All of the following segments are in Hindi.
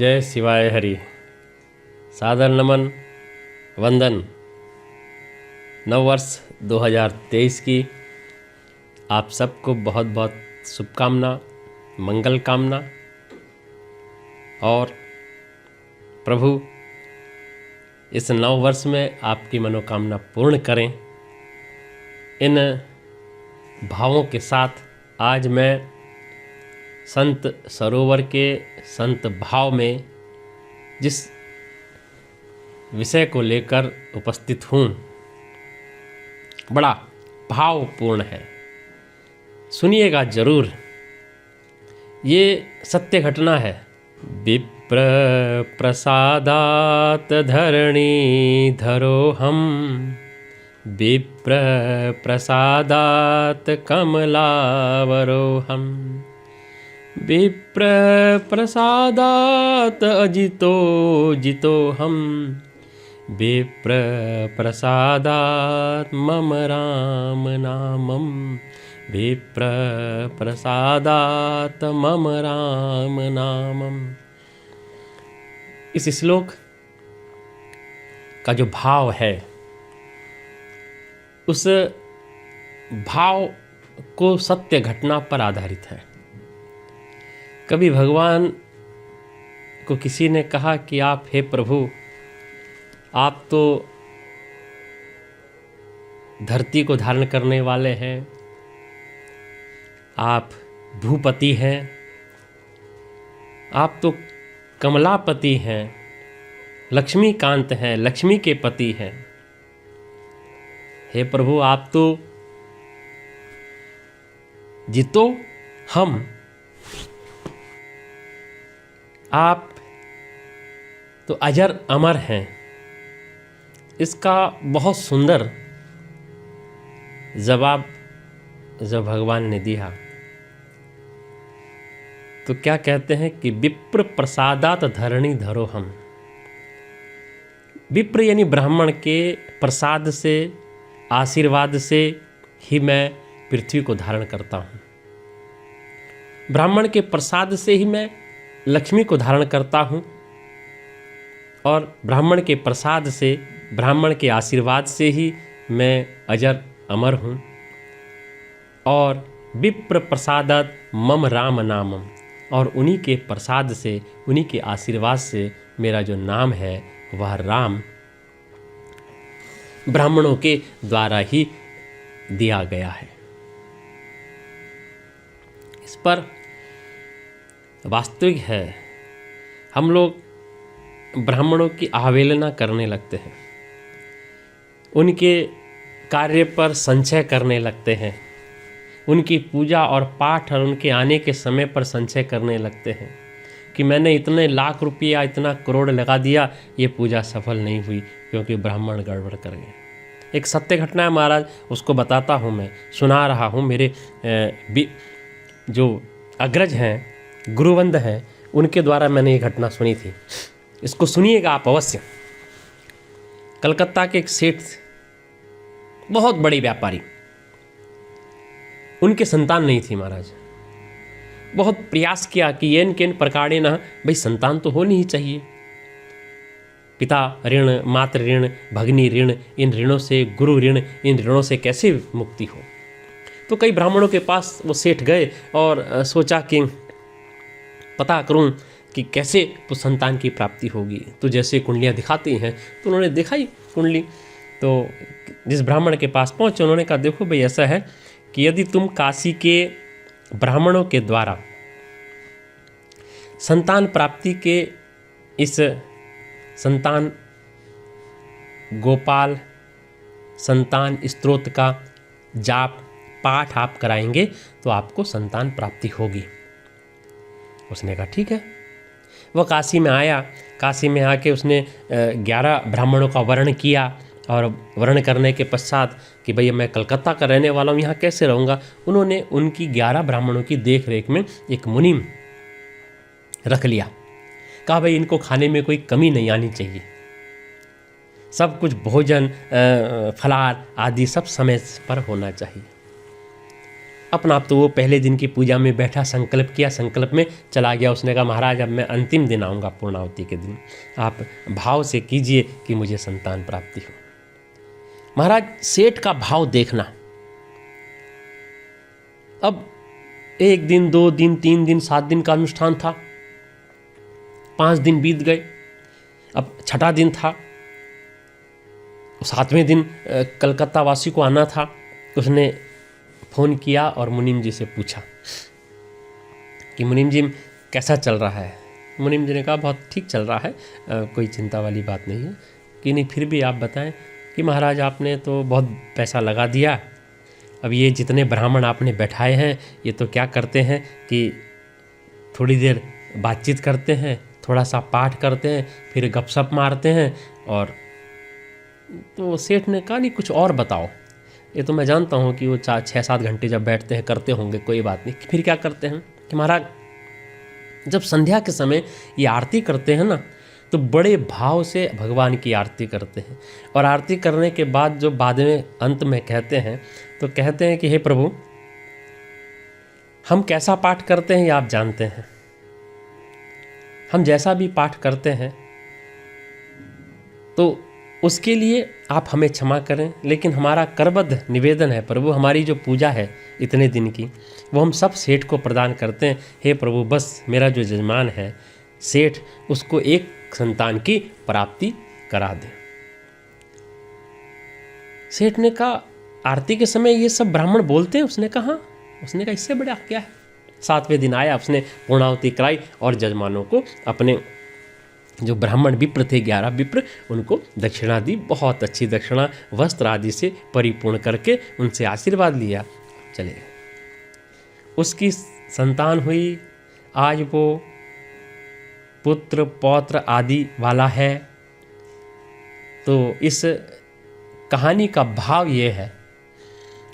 जय शिवाय हरि। सादर नमन, वंदन। नववर्ष 2023 की आप सबको बहुत बहुत शुभकामना, मंगल कामना। और प्रभु इस नव वर्ष में आपकी मनोकामना पूर्ण करें। इन भावों के साथ आज मैं संत सरोवर के संत भाव में जिस विषय को लेकर उपस्थित हूँ बड़ा भावपूर्ण है, सुनिएगा जरूर। ये सत्य घटना है। विप्र प्रसादात धरणी धरो हम, विप्र प्रसादात कमलावरो हम, विप्र प्रसादात अजितो जितो हम, विप्र प्रसादात मम राम नामम, विप्र प्रसादात मम राम नामम। इस श्लोक का जो भाव है, उस भाव को सत्य घटना पर आधारित है। कभी भगवान को किसी ने कहा कि आप हे प्रभु, आप तो धरती को धारण करने वाले हैं, आप भूपति हैं, आप तो कमलापति हैं, लक्ष्मीकांत हैं, लक्ष्मी के पति हैं। हे प्रभु, आप तो जितो हम, आप तो अजर अमर हैं। इसका बहुत सुंदर जवाब जब भगवान ने दिया तो क्या कहते हैं कि विप्र प्रसादात धरणी धरो हम। विप्र यानी ब्राह्मण के प्रसाद से, आशीर्वाद से ही मैं पृथ्वी को धारण करता हूँ। ब्राह्मण के प्रसाद से ही मैं लक्ष्मी को धारण करता हूँ, और ब्राह्मण के प्रसाद से, ब्राह्मण के आशीर्वाद से ही मैं अजर अमर हूँ। और विप्र प्रसादात मम राम नामम, और उन्हीं के प्रसाद से, उन्हीं के आशीर्वाद से मेरा जो नाम है वह राम ब्राह्मणों के द्वारा ही दिया गया है। इस पर वास्तविक है, हम लोग ब्राह्मणों की अवहेलना करने लगते हैं, उनके कार्य पर संशय करने लगते हैं, उनकी पूजा और पाठ और उनके आने के समय पर संशय करने लगते हैं कि मैंने इतने लाख रुपया, इतना करोड़ लगा दिया, ये पूजा सफल नहीं हुई क्योंकि ब्राह्मण गड़बड़ कर गए। एक सत्य घटना है महाराज, उसको बताता हूँ, मैं सुना रहा हूँ। मेरे जो अग्रज हैं, गुरुवंद हैं, उनके द्वारा मैंने ये घटना सुनी थी। इसको सुनिएगा आप अवश्य। कलकत्ता के एक सेठ, बहुत बड़ी व्यापारी, उनके संतान नहीं थी महाराज। बहुत प्रयास किया कि येन केन प्रकारे ना, भाई संतान तो होनी ही चाहिए। पिता ऋण, मातृ ऋण, भगनी ऋण, इन ऋणों से, गुरु ऋण, इन ऋणों से कैसे मुक्ति हो। तो कई ब्राह्मणों के पास वो सेठ गए और सोचा कि पता करूं कि कैसे तो संतान की प्राप्ति होगी। तो जैसे कुंडलियाँ दिखाती हैं, तो उन्होंने दिखाई कुंडली। तो जिस ब्राह्मण के पास पहुँचे, उन्होंने कहा देखो भाई, ऐसा है कि यदि तुम काशी के ब्राह्मणों के द्वारा संतान प्राप्ति के इस संतान गोपाल संतान स्तोत्र का जाप पाठ आप कराएंगे तो आपको संतान प्राप्ति होगी। उसने कहा ठीक है। वह काशी में आया। काशी में आके उसने 11 ब्राह्मणों का वर्ण किया, और वर्ण करने के पश्चात कि भैया मैं कलकत्ता का रहने वाला हूँ, यहाँ कैसे रहूँगा। उन्होंने उनकी 11 ब्राह्मणों की देख रेख में एक मुनीम रख लिया। कहा भाई इनको खाने में कोई कमी नहीं आनी चाहिए, सब कुछ भोजन फलाहार आदि सब समय पर होना चाहिए। अपना आप तो वो पहले दिन की पूजा में बैठा, संकल्प किया, संकल्प में चला गया। उसने कहा महाराज अब मैं अंतिम दिन आऊँगा पूर्णाहुति के दिन, आप भाव से कीजिए कि मुझे संतान प्राप्ति हो। महाराज सेठ का भाव देखना। अब 1 दिन 2 दिन 3 दिन 7 दिन का अनुष्ठान था, 5 दिन बीत गए, अब 6ठा दिन था, 7वें दिन कलकत्ता वासी को आना था। उसने फ़ोन किया और मुनीम जी से पूछा कि मुनीम जी कैसा चल रहा है। मुनीम जी ने कहा बहुत ठीक चल रहा है, कोई चिंता वाली बात नहीं है, कि नहीं फिर भी आप बताएं कि महाराज आपने तो बहुत पैसा लगा दिया, अब ये जितने ब्राह्मण आपने बैठाए हैं ये तो क्या करते हैं कि थोड़ी देर बातचीत करते हैं, थोड़ा सा पाठ करते हैं, फिर गपशप मारते हैं। और तो सेठ ने कहा नहीं कुछ और बताओ, ये तो मैं जानता हूँ कि वो 6-7 घंटे जब बैठते हैं करते होंगे, कोई बात नहीं। फिर क्या करते हैं कि महाराज जब संध्या के समय ये आरती करते हैं ना, तो बड़े भाव से भगवान की आरती करते हैं। और आरती करने के बाद जो बाद में अंत में कहते हैं, तो कहते हैं कि हे प्रभु हम कैसा पाठ करते हैं ये आप जानते हैं, हम जैसा भी पाठ करते हैं तो उसके लिए आप हमें क्षमा करें, लेकिन हमारा करबद्ध निवेदन है प्रभु, हमारी जो पूजा है इतने दिन की वो हम सब सेठ को प्रदान करते हैं। हे प्रभु बस मेरा जो यजमान है सेठ, उसको एक संतान की प्राप्ति करा दे। सेठ ने कहा आरती के समय ये सब ब्राह्मण बोलते हैं? उसने कहा हाँ। उसने कहा इससे बड़ा क्या है। 7वें दिन आया, उसने पूर्णाहुति कराई और जजमानों को, अपने जो ब्राह्मण विप्र थे 11 विप्र, उनको दक्षिणा दी, बहुत अच्छी दक्षिणा वस्त्र आदि से परिपूर्ण करके उनसे आशीर्वाद लिया, चले गए। उसकी संतान हुई, आज वो पुत्र पौत्र आदि वाला है। तो इस कहानी का भाव ये है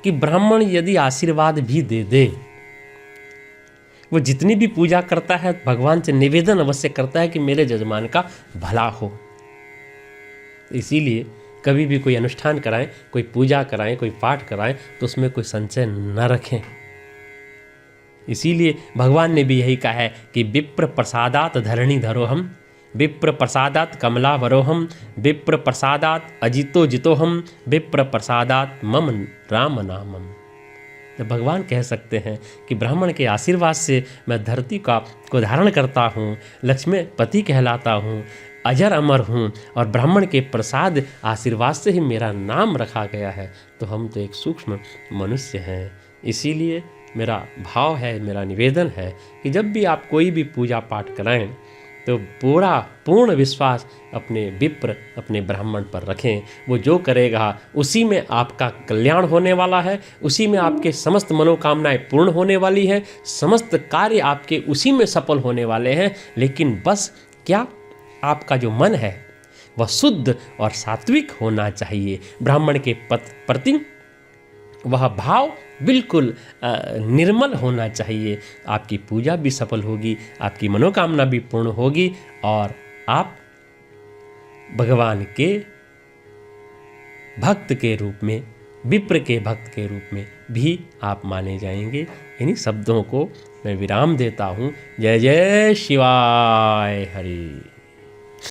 कि ब्राह्मण यदि आशीर्वाद भी दे दे, वो जितनी भी पूजा करता है भगवान से निवेदन अवश्य करता है कि मेरे जजमान का भला हो। इसीलिए कभी भी कोई अनुष्ठान कराएं, कोई पूजा कराएं, कोई पाठ कराएं, तो उसमें कोई संशय न रखें। इसीलिए भगवान ने भी यही कहा है कि विप्र प्रसादात धरणी धरोहम, विप्र प्रसादात कमला वरोहम, विप्र प्रसादात अजितो जितोहम, विप्र प्रसादात मम राम नामम। तो भगवान कह सकते हैं कि ब्राह्मण के आशीर्वाद से मैं धरती को धारण करता हूँ, लक्ष्मीपति कहलाता हूँ, अजर अमर हूँ, और ब्राह्मण के प्रसाद आशीर्वाद से ही मेरा नाम रखा गया है। तो हम तो एक सूक्ष्म मनुष्य हैं। इसीलिए मेरा भाव है, मेरा निवेदन है कि जब भी आप कोई भी पूजा पाठ कराएं तो पूर्ण विश्वास अपने विप्र, अपने ब्राह्मण पर रखें। वो जो करेगा उसी में आपका कल्याण होने वाला है, उसी में आपके समस्त मनोकामनाएं पूर्ण होने वाली हैं, समस्त कार्य आपके उसी में सफल होने वाले हैं। लेकिन बस क्या, आपका जो मन है वह शुद्ध और सात्विक होना चाहिए। ब्राह्मण के प्रति वह भाव बिल्कुल निर्मल होना चाहिए। आपकी पूजा भी सफल होगी, आपकी मनोकामना भी पूर्ण होगी, और आप भगवान के भक्त के रूप में, विप्र के भक्त के रूप में भी आप माने जाएंगे। इन्हीं शब्दों को मैं विराम देता हूँ। जय जय शिवाय हरि।